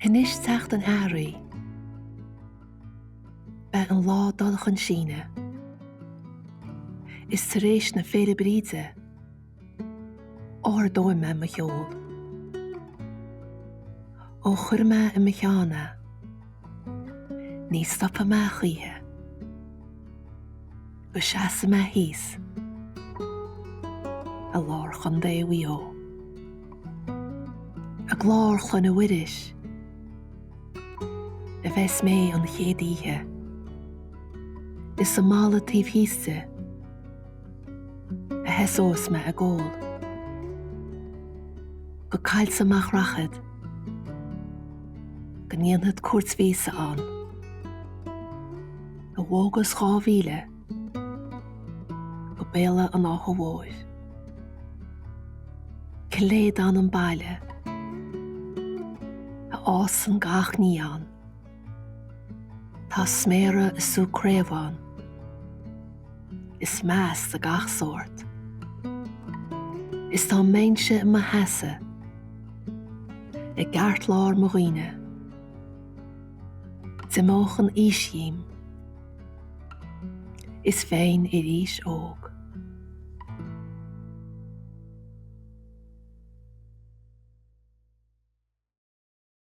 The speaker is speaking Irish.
Canish tacht an Earraigh, be an lá dulach an síne. Is taréis na féle bríde, áir dóim me ma cheol. Ó chur me i ma cheanna, ní stoppa me chuithe. Go seasa me hís, a lár chun dé wio. A glár chun a wiris, a bheits mé an chéadíthe. Is sa mála tíobh híste, a heasós me a ggóil. Go cailsa amach rachad, go níonad cuairt vísa an. A bhógas chábhíle, go béla an áthmhóir. Ciléad an an baile, a ás an gach ní an. Tá sméire is sú créamháin, is meas a gach sort. Is tá méinse ma heasa, I gart lár mo ghuine. Dimóchan ísím, is féin I ríis óg.